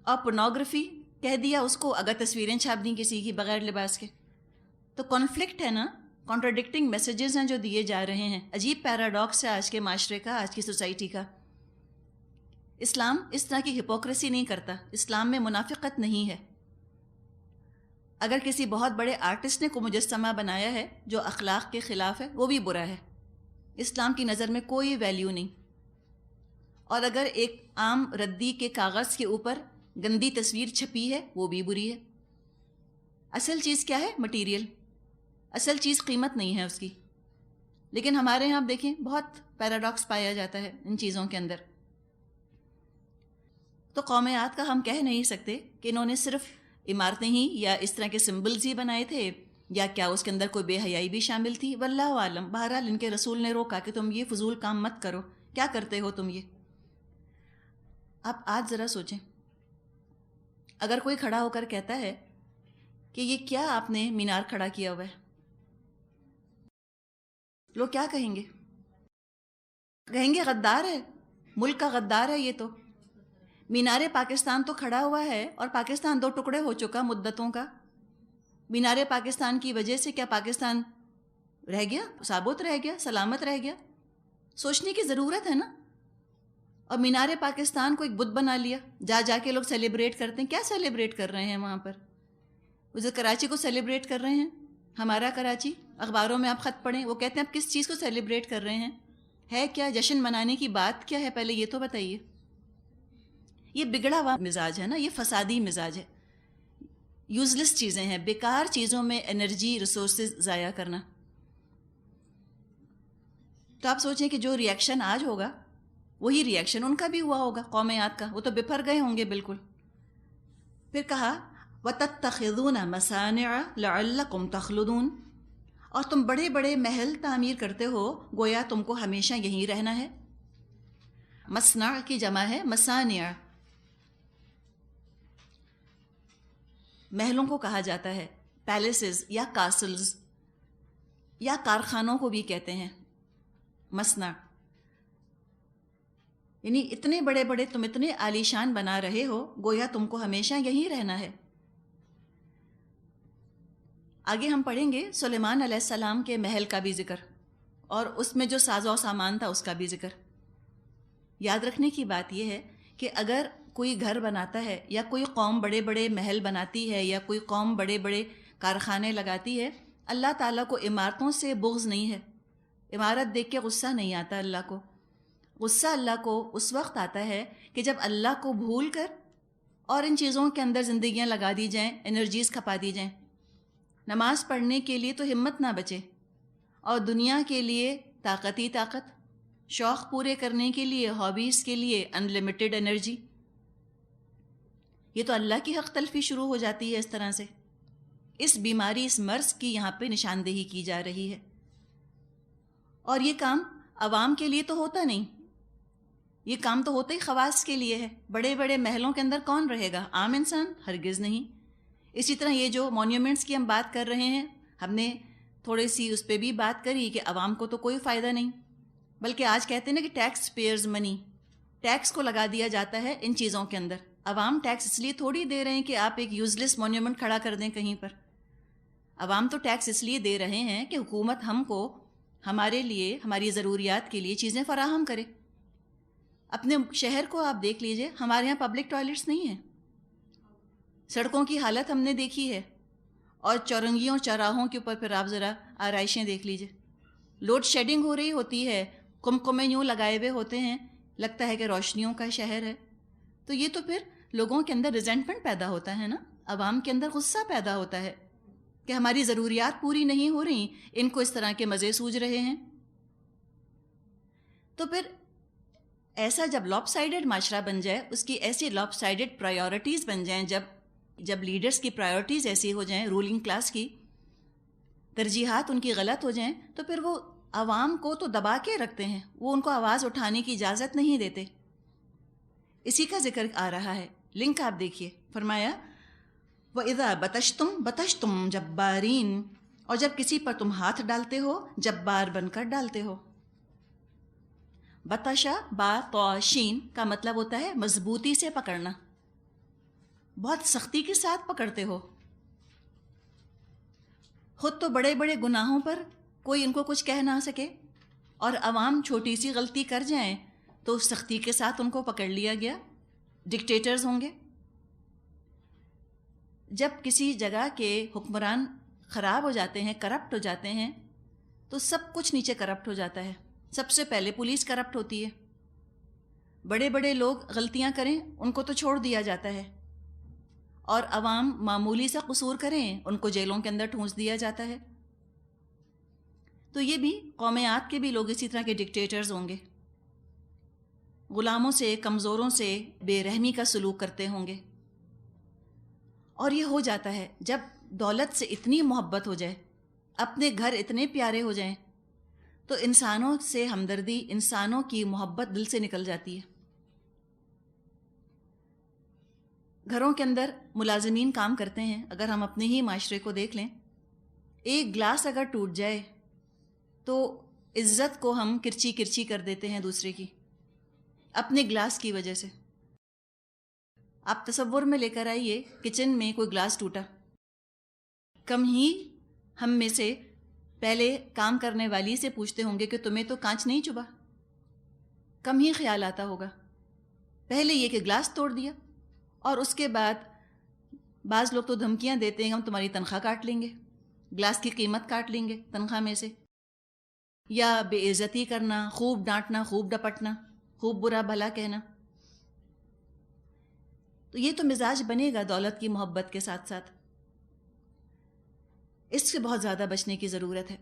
اور پورنوگرافی کہہ دیا اس کو اگر تصویریں چھاپ دیں کسی کی بغیر لباس کے. تو کانفلکٹ ہے نا, کانٹراڈکٹنگ میسیجز ہیں جو دیے جا رہے ہیں. عجیب پیراڈاکس ہے آج کے معاشرے کا, آج کی سوسائٹی کا. اسلام اس طرح کی ہپوکریسی نہیں کرتا, اسلام میں منافقت نہیں ہے. اگر کسی بہت بڑے آرٹسٹ نے کو مجسمہ بنایا ہے جو اخلاق کے خلاف ہے, وہ بھی برا ہے, اسلام کی نظر میں کوئی ویلیو نہیں. اور اگر ایک عام ردی کے کاغذ کے اوپر گندی تصویر چھپی ہے, وہ بھی بری ہے. اصل چیز کیا ہے؟ مٹیریل. اصل چیز قیمت نہیں ہے اس کی. لیکن ہمارے یہاں آپ دیکھیں بہت پیراڈاکس پایا جاتا ہے ان چیزوں کے اندر. تو قومیات کا ہم کہہ نہیں سکتے کہ انہوں نے صرف عمارتیں ہی یا اس طرح کے سمبلز ہی بنائے تھے, یا کیا اس کے اندر کوئی بے حیائی بھی شامل تھی, واللہ عالم. بہرحال ان کے رسول نے روکا کہ تم یہ فضول کام مت کرو. کیا کرتے ہو تم یہ؟ آپ آج ذرا سوچیں, اگر کوئی کھڑا ہو کر کہتا ہے کہ یہ کیا آپ نے مینار کھڑا کیا ہوا ہے, لوگ کیا کہیں گے؟ کہیں گے غدار ہے, ملک کا غدار ہے یہ. تو مینار پاکستان تو کھڑا ہوا ہے اور پاکستان 2 ٹکڑے ہو چکا مدتوں کا. مینار پاکستان کی وجہ سے کیا پاکستان رہ گیا, ثابت رہ گیا, سلامت رہ گیا؟ سوچنے کی ضرورت ہے نا. اور مینار پاکستان کو ایک بت بنا لیا, جا جا کے لوگ سیلیبریٹ کرتے ہیں. کیا سیلیبریٹ کر رہے ہیں وہاں پر؟ وہ کراچی کو سیلیبریٹ کر رہے ہیں, ہمارا کراچی. اخباروں میں آپ خط پڑھیں, وہ کہتے ہیں آپ کس چیز کو سیلیبریٹ کر رہے ہیں, ہے کیا جشن منانے کی بات کیا ہے, پہلے یہ تو بتائیے. یہ بگڑا ہوا مزاج ہے نا, یہ فسادی مزاج ہے. یوزلیس چیزیں ہیں, بیکار چیزوں میں انرجی ریسورسز ضائع کرنا. تو آپ سوچیں کہ جو ریئیکشن آج ہوگا وہی ریئیکشن ان کا بھی ہوا ہوگا, قومیات کا. وہ تو بپھر گئے ہوں گے بالکل. پھر کہا وَتَتَّخِذُونَ مَصَانِعَ لَعَلَّكُمْ تَخْلُدُونَ, اور تم بڑے بڑے محل تعمیر کرتے ہو گویا تم کو ہمیشہ یہیں رہنا ہے. مصنع کی جمع ہے مصانع. محلوں کو کہا جاتا ہے پیلیسز یا کاسلز, یا کارخانوں کو بھی کہتے ہیں مصنع. یعنی اتنے بڑے بڑے تم اتنے عالیشان بنا رہے ہو گویا تم کو ہمیشہ یہیں رہنا ہے. آگے ہم پڑھیں گے سلیمان علیہ السلام کے محل کا بھی ذکر, اور اس میں جو ساز و سامان تھا اس کا بھی ذکر. یاد رکھنے کی بات یہ ہے کہ اگر کوئی گھر بناتا ہے یا کوئی قوم بڑے بڑے محل بناتی ہے یا کوئی قوم بڑے بڑے کارخانے لگاتی ہے, اللہ تعالیٰ کو عمارتوں سے بغض نہیں ہے. عمارت دیکھ کے غصہ نہیں آتا اللہ کو. غصہ اللہ کو اس وقت آتا ہے کہ جب اللہ کو بھول کر اور ان چیزوں کے اندر زندگیاں لگا دی جائیں, انرجیز کھپا دی جائیں. نماز پڑھنے کے لیے تو ہمت نہ بچے, اور دنیا کے لیے طاقت ہی طاقت, شوق پورے کرنے کے لیے, ہابیز کے لیے ان لمیٹڈ انرجی. یہ تو اللہ کی حق تلفی شروع ہو جاتی ہے اس طرح سے. اس بیماری, اس مرض کی یہاں پہ نشاندہی کی جا رہی ہے. اور یہ کام عوام کے لیے تو ہوتا نہیں, یہ کام تو ہوتا ہی خواص کے لیے ہے. بڑے بڑے محلوں کے اندر کون رہے گا؟ عام انسان ہرگز نہیں. اسی طرح یہ جو مونیومنٹس کی ہم بات کر رہے ہیں, ہم نے تھوڑی سی اس پہ بھی بات کری کہ عوام کو تو کوئی فائدہ نہیں, بلکہ آج کہتے ہیں نا کہ ٹیکس پیئرز منی, ٹیکس کو لگا دیا جاتا ہے ان چیزوں کے اندر. عوام ٹیکس اس لیے تھوڑی دے رہے ہیں کہ آپ ایک یوزلیس مونیومنٹ کھڑا کر دیں کہیں پر. عوام تو ٹیکس اس لیے دے رہے ہیں کہ حکومت ہم کو ہمارے لیے, ہماری ضروریات کے لیے چیزیں فراہم کرے. اپنے شہر کو آپ دیکھ لیجئے, ہمارے یہاں پبلک ٹوائلٹس نہیں ہیں. سڑکوں کی حالت ہم نے دیکھی ہے, اور چورنگیوں چوراہوں کے اوپر پھر آپ ذرا آرائشیں دیکھ لیجئے. لوڈ شیڈنگ ہو رہی ہوتی ہے, کمکمے یوں لگائے ہوئے ہوتے ہیں, لگتا ہے کہ روشنیوں کا شہر ہے. تو یہ تو پھر لوگوں کے اندر ریزنٹمنٹ پیدا ہوتا ہے نا, عوام کے اندر غصہ پیدا ہوتا ہے کہ ہماری ضروریات پوری نہیں ہو رہی, ان کو اس طرح کے مزے سوج رہے ہیں. تو پھر ایسا جب لاپ سائیڈڈ معاشرہ بن جائے, اس کی ایسی لاپ سائیڈڈ پرائیورٹیز بن جائیں, جب لیڈرز کی پرائیورٹیز ایسی ہو جائیں, رولنگ کلاس کی ترجیحات ان کی غلط ہو جائیں, تو پھر وہ عوام کو تو دبا کے رکھتے ہیں, وہ ان کو آواز اٹھانے کی اجازت نہیں دیتے. اسی کا ذکر آ رہا ہے, لنک آپ دیکھیے. فرمایا وَإِذَا بَطَشْتُمْ بَطَشْتُمْ جَبَّارِينَ, اور جب کسی پر تم ہاتھ ڈالتے ہو جبار بن کر ڈالتے ہو. بطشا با طاشین کا مطلب ہوتا ہے مضبوطی سے پکڑنا. بہت سختی کے ساتھ پکڑتے ہو. خود تو بڑے بڑے گناہوں پر کوئی ان کو کچھ کہہ نہ سکے، اور عوام چھوٹی سی غلطی کر جائیں تو سختی کے ساتھ ان کو پکڑ لیا گیا. ڈکٹیٹرز ہوں گے. جب کسی جگہ کے حکمران خراب ہو جاتے ہیں، کرپٹ ہو جاتے ہیں، تو سب کچھ نیچے کرپٹ ہو جاتا ہے. سب سے پہلے پولیس کرپٹ ہوتی ہے. بڑے بڑے لوگ غلطیاں کریں ان کو تو چھوڑ دیا جاتا ہے، اور عوام معمولی سا قصور کریں ان کو جیلوں کے اندر ٹھونس دیا جاتا ہے. تو یہ بھی قومیات کے بھی لوگ اسی طرح کے ڈکٹیٹرز ہوں گے. غلاموں سے، کمزوروں سے بے رحمی کا سلوک کرتے ہوں گے. اور یہ ہو جاتا ہے جب دولت سے اتنی محبت ہو جائے، اپنے گھر اتنے پیارے ہو جائیں، تو انسانوں سے ہمدردی، انسانوں کی محبت دل سے نکل جاتی ہے. گھروں کے اندر ملازمین کام کرتے ہیں، اگر ہم اپنے ہی معاشرے کو دیکھ لیں، ایک گلاس اگر ٹوٹ جائے تو عزت کو ہم کرچی کرچی کر دیتے ہیں دوسرے کی، اپنے گلاس کی وجہ سے. آپ تصور میں لے کر آئیے، کچن میں کوئی گلاس ٹوٹا، کم ہی ہم میں سے پہلے کام کرنے والی سے پوچھتے ہوں گے کہ تمہیں تو کانچ نہیں چبھا؟ کم ہی خیال آتا ہوگا. پہلے یہ کہ گلاس توڑ دیا، اور اس کے بعد بعض لوگ تو دھمکیاں دیتے ہیں ہم تمہاری تنخواہ کاٹ لیں گے، گلاس کی قیمت کاٹ لیں گے تنخواہ میں سے. یا بے عزتی کرنا، خوب ڈانٹنا، خوب ڈپٹنا، خوب برا بھلا کہنا. تو یہ تو مزاج بنے گا دولت کی محبت کے ساتھ ساتھ. اس سے بہت زیادہ بچنے کی ضرورت ہے.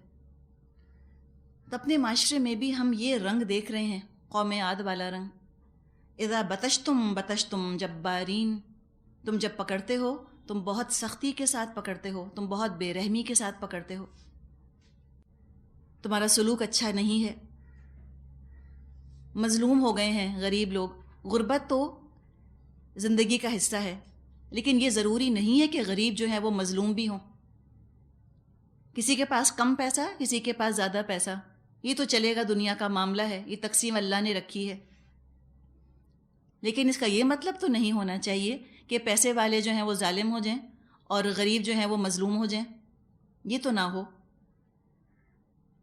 تو اپنے معاشرے میں بھی ہم یہ رنگ دیکھ رہے ہیں، قوم عاد والا رنگ. اذا بطشتم بطشتم جبارین، تم جب پکڑتے ہو تم بہت سختی کے ساتھ پکڑتے ہو، تم بہت بے رحمی کے ساتھ پکڑتے ہو، تمہارا سلوک اچھا نہیں ہے. مظلوم ہو گئے ہیں غریب لوگ. غربت تو زندگی کا حصہ ہے، لیکن یہ ضروری نہیں ہے کہ غریب جو ہے وہ مظلوم بھی ہوں. کسی کے پاس کم پیسہ، کسی کے پاس زیادہ پیسہ، یہ تو چلے گا، دنیا کا معاملہ ہے، یہ تقسیم اللہ نے رکھی ہے. لیکن اس کا یہ مطلب تو نہیں ہونا چاہیے کہ پیسے والے جو ہیں وہ ظالم ہو جائیں اور غریب جو ہیں وہ مظلوم ہو جائیں. یہ تو نہ ہو.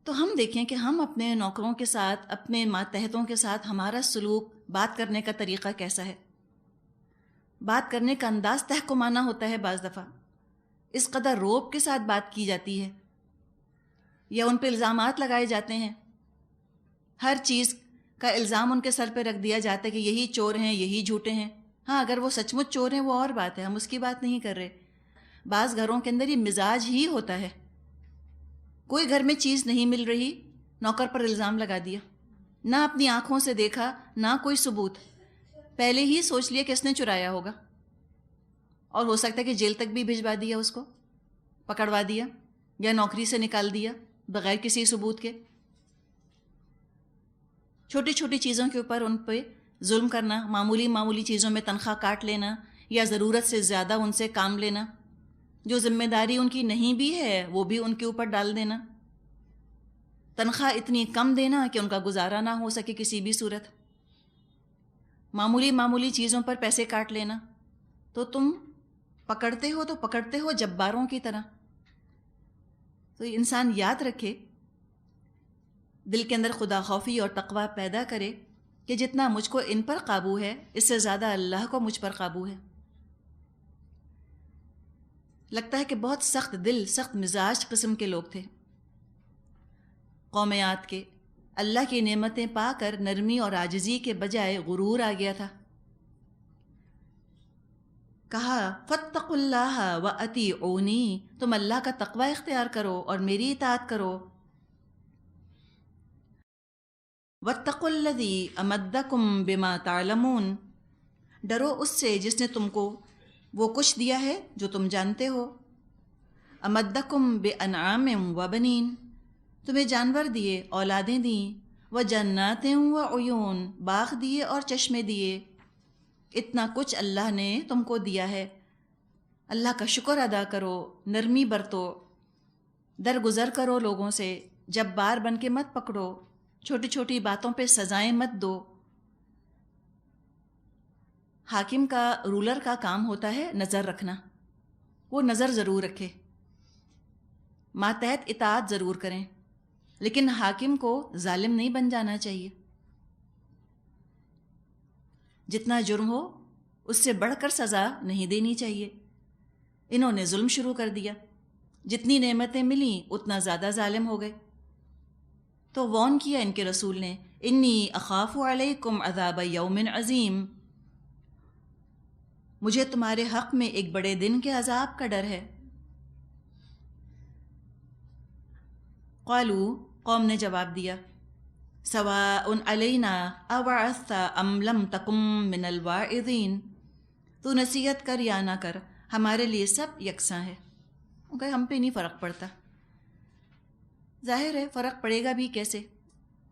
تو ہم دیکھیں کہ ہم اپنے نوکروں کے ساتھ، اپنے ماتحتوں کے ساتھ ہمارا سلوک، بات کرنے کا طریقہ کیسا ہے. بات کرنے کا انداز تحکمانہ ہوتا ہے. بعض دفعہ اس قدر روب کے ساتھ بات کی جاتی ہے، یا ان پہ الزامات لگائے جاتے ہیں. ہر چیز کا الزام ان کے سر پہ رکھ دیا جاتا ہے کہ یہی چور ہیں، یہی جھوٹے ہیں. ہاں، اگر وہ سچ مچ چور ہیں وہ اور بات ہے، ہم اس کی بات نہیں کر رہے. بعض گھروں کے اندر یہ مزاج ہی ہوتا ہے، کوئی گھر میں چیز نہیں مل رہی، نوکر پر الزام لگا دیا، نہ اپنی آنکھوں سے دیکھا، نہ کوئی ثبوت، پہلے ہی سوچ لیا کہ اس نے چرایا ہوگا، اور ہو سکتا ہے کہ جیل تک بھی بھجوا دیا، اس کو پکڑوا دیا یا نوکری سے نکال دیا بغیر کسی ثبوت کے. چھوٹی چھوٹی چیزوں کے اوپر ان پہ ظلم کرنا، معمولی معمولی چیزوں میں تنخواہ کاٹ لینا، یا ضرورت سے زیادہ ان سے کام لینا، جو ذمہ داری ان کی نہیں بھی ہے وہ بھی ان کے اوپر ڈال دینا، تنخواہ اتنی کم دینا کہ ان کا گزارا نہ ہو سکے کسی بھی صورت، معمولی معمولی چیزوں پر پیسے کاٹ لینا. تو تم پکڑتے ہو جباروں کی طرح. تو انسان یاد رکھے، دل کے اندر خدا خوفی اور تقوی پیدا کرے کہ جتنا مجھ کو ان پر قابو ہے، اس سے زیادہ اللہ کو مجھ پر قابو ہے. لگتا ہے کہ بہت سخت دل، سخت مزاج قسم کے لوگ تھے قوم عاد کے. اللہ کی نعمتیں پا کر نرمی اور عاجزی کے بجائے غرور آ گیا تھا. کہا فاتقوا اللہ واطیعونی، تم اللہ کا تقوی اختیار کرو اور میری اطاعت کرو. واتقوا الذی امدکم بما تعلمون، ڈرو اس سے جس نے تم کو وہ کچھ دیا ہے جو تم جانتے ہو. امدکم بانعام وبنین، تمہیں جانور دیے، اولادیں دیں، وجنات وعیون، باغ دیے اور چشمے دیے. اتنا کچھ اللہ نے تم کو دیا ہے، اللہ کا شکر ادا کرو، نرمی برتو، درگزر کرو لوگوں سے، جبار بن کے مت پکڑو، چھوٹی چھوٹی باتوں پہ سزائیں مت دو. حاکم کا، رولر کا کام ہوتا ہے نظر رکھنا، وہ نظر ضرور رکھے، ماتحت اطاعت ضرور کریں، لیکن حاکم کو ظالم نہیں بن جانا چاہیے۔ جتنا جرم ہو اس سے بڑھ کر سزا نہیں دینی چاہیے۔ انہوں نے ظلم شروع کر دیا، جتنی نعمتیں ملیں اتنا زیادہ ظالم ہو گئے۔ تو وارن کیا ان کے رسول نے، انی اخاف علیکم عذاب یوم عظیم، مجھے تمہارے حق میں ایک بڑے دن کے عذاب کا ڈر ہے۔ قالوا، قوم نے جواب دیا، سواء علینا اوعظت ام لم تکم من الواعظین، تو نصیحت کر یا نہ کر ہمارے لیے سب یکساں ہے، کہ ہم پہ نہیں فرق پڑتا۔ ظاہر ہے فرق پڑے گا بھی کیسے،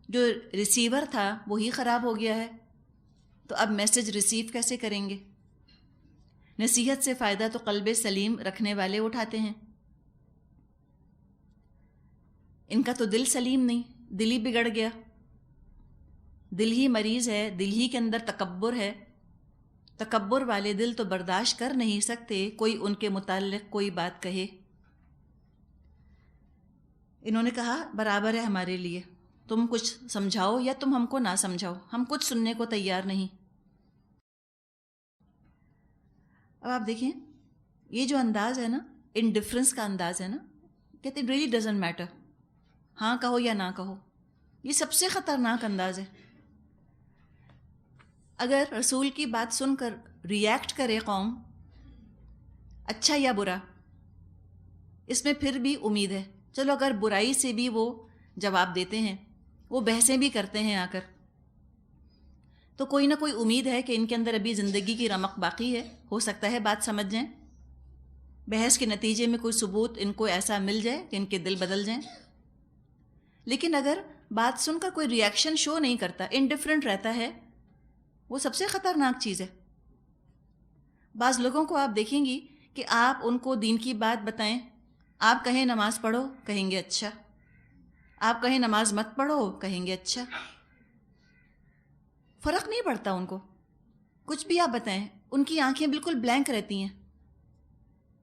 جو ریسیور تھا وہی خراب ہو گیا ہے، تو اب میسج ریسیو کیسے کریں گے؟ نصیحت سے فائدہ تو قلب سلیم رکھنے والے اٹھاتے ہیں، ان کا تو دل سلیم نہیں، دل ہی بگڑ گیا، دل ہی مریض ہے، دل ہی کے اندر تکبر ہے۔ تکبر والے دل تو برداشت کر نہیں سکتے کوئی ان کے متعلق کوئی بات کہے۔ انہوں نے کہا برابر ہے ہمارے لیے، تم کچھ سمجھاؤ یا تم ہم کو نہ سمجھاؤ، ہم کچھ سننے کو تیار نہیں۔ اب آپ دیکھیں یہ جو انداز ہے نا، انڈیفرنس کا انداز ہے نا، کہتے ریئلی ڈزنٹ میٹر، ہاں کہو یا نہ کہو، یہ سب سے خطرناک انداز ہے۔ اگر رسول کی بات سن کر ریئیکٹ کرے قوم، اچھا یا برا، اس میں پھر بھی امید ہے، چلو اگر برائی سے بھی وہ جواب دیتے ہیں، وہ بحثیں بھی کرتے ہیں آ کر، تو کوئی نہ کوئی امید ہے کہ ان کے اندر ابھی زندگی کی رمق باقی ہے، ہو سکتا ہے بات سمجھ جائیں، بحث کے نتیجے میں کوئی ثبوت ان کو ایسا مل جائے کہ ان کے دل بدل جائیں۔ لیکن اگر بات سن کر کوئی ری ایکشن شو نہیں کرتا، انڈیفرنٹ رہتا ہے، وہ سب سے خطرناک چیز ہے۔ بعض لوگوں کو آپ دیکھیں گی کہ آپ ان کو دین کی بات بتائیں، آپ کہیں نماز پڑھو کہیں گے اچھا، آپ کہیں نماز مت پڑھو کہیں گے اچھا، فرق نہیں پڑتا ان کو، کچھ بھی آپ بتائیں ان کی آنکھیں بالکل بلینک رہتی ہیں۔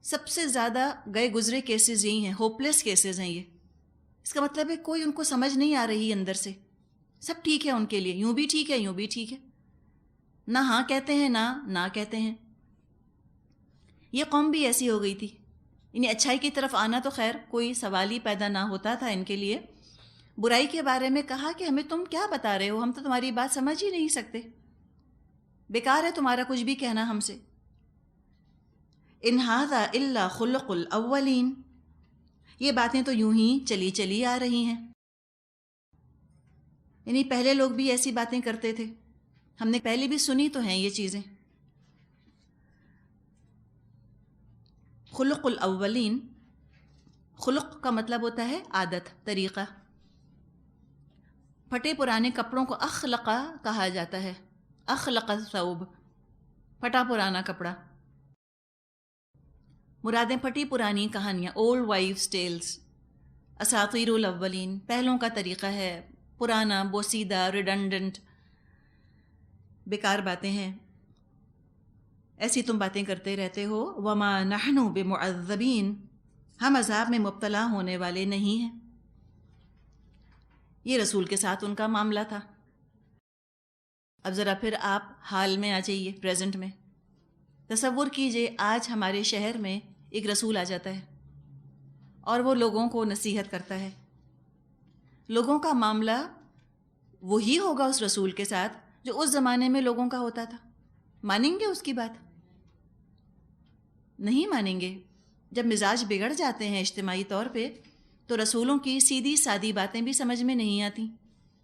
سب سے زیادہ گئے گزرے کیسز یہی ہیں، ہوپلیس کیسز ہیں یہ۔ اس کا مطلب ہے کوئی ان کو سمجھ نہیں آ رہی اندر سے، سب ٹھیک ہے ان کے لیے، یوں بھی ٹھیک ہے یوں بھی ٹھیک ہے، نہ ہاں کہتے ہیں نہ کہتے ہیں۔ یہ قوم بھی ایسی ہو گئی تھی، انہیں اچھائی کی طرف آنا تو خیر کوئی سوال ہی پیدا نہ ہوتا تھا ان کے لیے، برائی کے بارے میں کہا کہ ہمیں تم کیا بتا رہے ہو، ہم تو تمہاری بات سمجھ ہی نہیں سکتے، بیکار ہے تمہارا کچھ بھی کہنا ہم سے۔ ان ھذا الا خلق الاولین، یہ باتیں تو یوں ہی چلی آ رہی ہیں، یعنی پہلے لوگ بھی ایسی باتیں کرتے تھے، ہم نے پہلے بھی سنی تو ہیں یہ چیزیں۔ خلق الاولین، خلق کا مطلب ہوتا ہے عادت، طریقہ۔ پھٹے پرانے کپڑوں کو اخلقہ کہا جاتا ہے، اخلق الثوب، پھٹا پرانا کپڑا۔ مرادیں پھٹی پرانی کہانیاں، اولڈ وائفز ٹیلز، اساطیر الاولین، پہلوں کا طریقہ ہے، پرانا، بوسیدہ، ریڈنڈنٹ، بیکار باتیں ہیں، ایسی تم باتیں کرتے رہتے ہو۔ وما نحن بمعذبین، ہم عذاب میں مبتلا ہونے والے نہیں ہیں۔ یہ رسول کے ساتھ ان کا معاملہ تھا۔ اب ذرا پھر آپ حال میں آ جائیے، پریزنٹ میں تصور کیجئے، آج ہمارے شہر میں ایک رسول آ جاتا ہے اور وہ لوگوں کو نصیحت کرتا ہے، لوگوں کا معاملہ وہی ہوگا اس رسول کے ساتھ جو اس زمانے میں لوگوں کا ہوتا تھا، مانیں گے اس کی بات؟ نہیں مانیں گے۔ جب مزاج بگڑ جاتے ہیں اجتماعی طور پہ تو رسولوں کی سیدھی سادی باتیں بھی سمجھ میں نہیں آتی،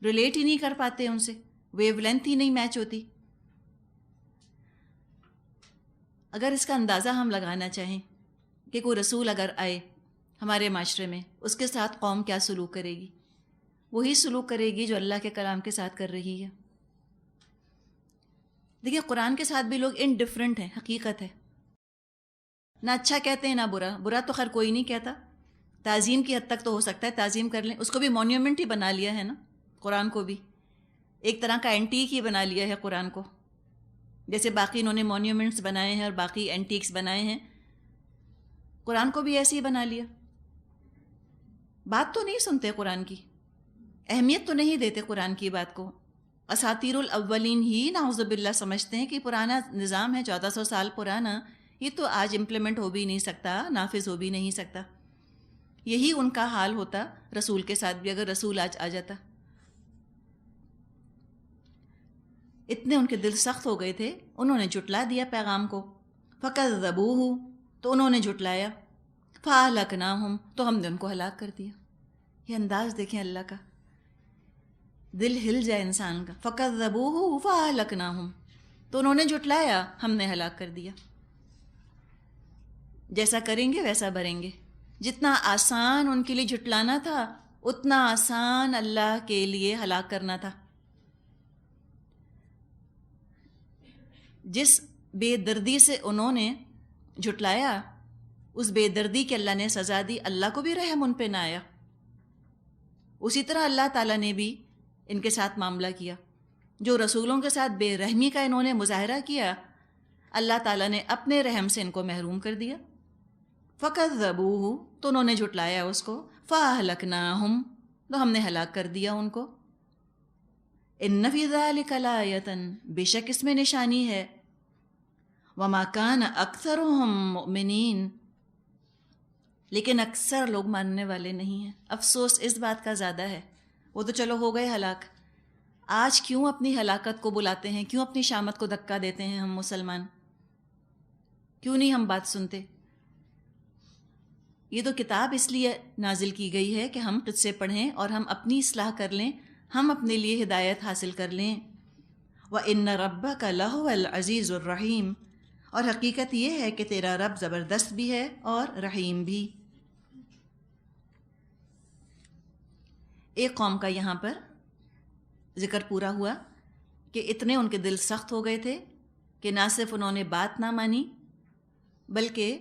ریلیٹ ہی نہیں کر پاتے ان سے، ویو لینتھ ہی نہیں میچ ہوتی۔ اگر اس کا اندازہ ہم لگانا چاہیں کہ کوئی رسول اگر آئے ہمارے معاشرے میں، اس کے ساتھ قوم کیا سلوک کرے گی؟ وہی سلوک کرے گی جو اللہ کے کلام کے ساتھ کر رہی ہے۔ دیکھیے قرآن کے ساتھ بھی لوگ انڈیفرنٹ ہیں، حقیقت ہے، نہ اچھا کہتے ہیں نہ برا، برا تو خیر کوئی نہیں کہتا، تعظیم کی حد تک تو ہو سکتا ہے تعظیم کر لیں، اس کو بھی مونیومنٹ ہی بنا لیا ہے نا، قرآن کو بھی ایک طرح کا اینٹیک ہی بنا لیا ہے قرآن کو۔ جیسے باقی انہوں نے مونیومنٹس بنائے ہیں اور باقی اینٹیکس بنائے ہیں، قرآن کو بھی ایسے ہی بنا لیا. بات تو نہیں سنتے قرآن کی، اہمیت تو نہیں دیتے قرآن کی بات کو. اساطیر الاولین ہی نعوذ باللہ سمجھتے ہیں کہ پرانا نظام ہے 1400 سال پرانا، یہ تو آج امپلیمنٹ ہو بھی نہیں سکتا، نافذ ہو بھی نہیں سکتا. یہی ان کا حال ہوتا رسول کے ساتھ بھی، اگر رسول آج آ جاتا. اتنے ان کے دل سخت ہو گئے تھے، انہوں نے جھٹلا دیا پیغام کو. فَكَذَّبُوهُ، تو انہوں نے جھٹلایا. فَأَهْلَكْنَاهُمْ، تو ہم نے ان کو ہلاک کر دیا. یہ انداز دیکھیں اللہ کا، دل ہل جائے انسان کا. فَكَذَّبُوهُ فَأَهْلَكْنَاهُمْ، تو انہوں نے جھٹلایا، ہم نے ہلاک کر دیا. جیسا کریں گے ویسا بھریں گے. جتنا آسان ان کے لیے جھٹلانا تھا، اتنا آسان اللہ کے لیے ہلاک کرنا تھا. جس بے دردی سے انہوں نے جھٹلایا، اس بے دردی کی اللہ نے سزا دی. اللہ کو بھی رحم ان پہ نہ آیا. اسی طرح اللہ تعالیٰ نے بھی ان کے ساتھ معاملہ کیا. جو رسولوں کے ساتھ بے رحمی کا انہوں نے مظاہرہ کیا، اللہ تعالیٰ نے اپنے رحم سے ان کو محروم کر دیا. فَكَذَّبُوهُ، تو انہوں نے جھٹلایا اس کو. فَأَهْلَكْنَاهُمْ، تو ہم نے ہلاک کر دیا ان کو. إِنَّ فِي ذَلِكَ لَآيَةً، بے شک اس میں نشانی ہے. وَمَا كَانَ أَكْثَرُهُمْ مُؤْمِنِينَ، لیکن اکثر لوگ ماننے والے نہیں ہیں. افسوس اس بات کا زیادہ ہے. وہ تو چلو ہو گئے ہلاک، آج کیوں اپنی ہلاکت کو بلاتے ہیں؟ کیوں اپنی شامت کو دھکا دیتے ہیں ہم مسلمان؟ کیوں نہیں ہم بات سنتے؟ یہ تو کتاب اس لیے نازل کی گئی ہے کہ ہم قصے پڑھیں اور ہم اپنی اصلاح کر لیں، ہم اپنے لیے ہدایت حاصل کر لیں. وَإِنَّ رَبَّكَ لَهُوَ الْعَزِيزُ الرَّحِيمُ، اور حقیقت یہ ہے کہ تیرا رب زبردست بھی ہے اور رحیم بھی. ایک قوم کا یہاں پر ذکر پورا ہوا کہ اتنے ان کے دل سخت ہو گئے تھے کہ نہ صرف انہوں نے بات نہ مانی، بلکہ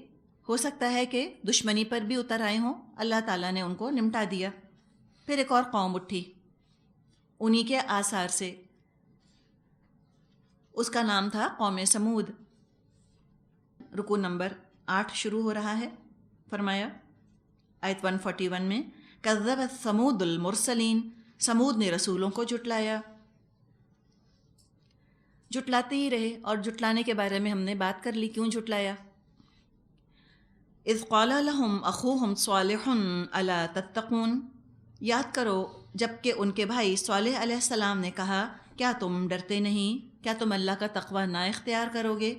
ہو سکتا ہے کہ دشمنی پر بھی اتر آئے ہوں. اللہ تعالیٰ نے ان کو نمٹا دیا. پھر ایک اور قوم اٹھی انہی کے آثار سے، اس کا نام تھا قوم سمود. رکوع نمبر 8 شروع ہو رہا ہے. فرمایا آیت 141 میں، کذبت ثمود المرسلین، سمود نے رسولوں کو جھٹلایا. جھٹلاتے ہی رہے، اور جھٹلانے کے بارے میں ہم نے بات کر لی، کیوں جھٹلایا. اذ قال لهم اخوهم صالح الا تتقون، یاد کرو جب کہ ان کے بھائی صالح علیہ السلام نے کہا، کیا تم ڈرتے نہیں؟ کیا تم اللہ کا تقوی نہ اختیار کرو گے؟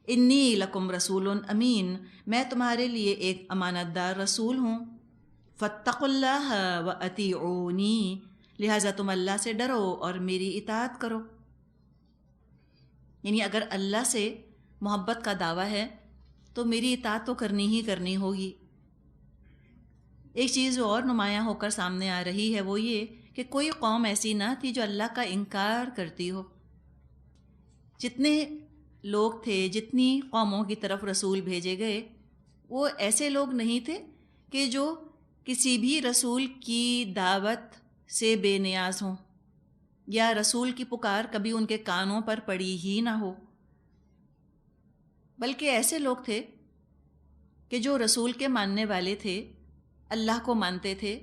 انی لکم رسول امین، میں تمہارے لیے ایک امانت دار رسول ہوں. فاتقوا اللہ واطیعونی، لہٰذا تم اللہ سے ڈرو اور میری اطاعت کرو. یعنی اگر اللہ سے محبت کا دعویٰ ہے تو میری اطاعت تو کرنی ہی کرنی ہوگی. ایک چیز اور نمایاں ہو کر سامنے آ رہی ہے، وہ یہ کہ کوئی قوم ایسی نہ تھی جو اللہ کا انکار کرتی ہو. جتنے لوگ تھے، جتنی قوموں کی طرف رسول بھیجے گئے، وہ ایسے لوگ نہیں تھے کہ جو کسی بھی رسول کی دعوت سے بے نیاز ہوں، یا رسول کی پکار کبھی ان کے کانوں پر پڑی ہی نہ ہو. بلکہ ایسے لوگ تھے کہ جو رسول کے ماننے والے تھے، اللہ کو مانتے تھے،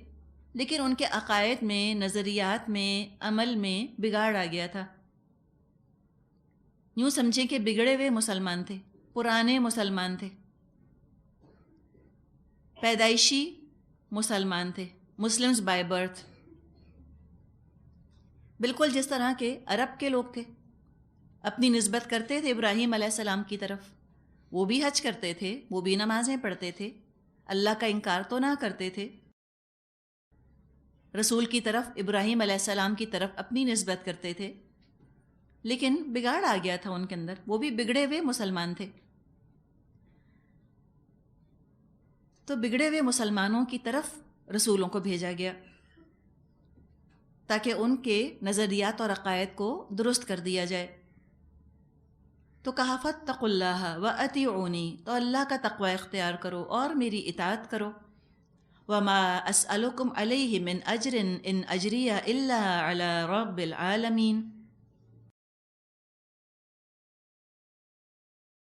لیکن ان کے عقائد میں، نظریات میں، عمل میں بگاڑ آ گیا تھا. یوں سمجھیں کہ بگڑے ہوئے مسلمان تھے، پرانے مسلمان تھے، پیدائشی مسلمان تھے، مسلمز بائی برتھ. بالکل جس طرح کے عرب کے لوگ تھے. اپنی نسبت کرتے تھے ابراہیم علیہ السلام کی طرف، وہ بھی حج کرتے تھے، وہ بھی نمازیں پڑھتے تھے، اللہ کا انکار تو نہ کرتے تھے. رسول کی طرف، ابراہیم علیہ السلام کی طرف اپنی نسبت کرتے تھے، لیکن بگاڑ آ گیا تھا ان کے اندر، وہ بھی بگڑے ہوئے مسلمان تھے. تو بگڑے ہوئے مسلمانوں کی طرف رسولوں کو بھیجا گیا تاکہ ان کے نظریات اور عقائد کو درست کر دیا جائے. تو کہا فاتقوا اللہ واطیعونی، تو اللہ کا تقوی اختیار کرو اور میری اطاعت کرو. وما اسألکم علیہ من اجر ان اجری الا علی رب العالمین،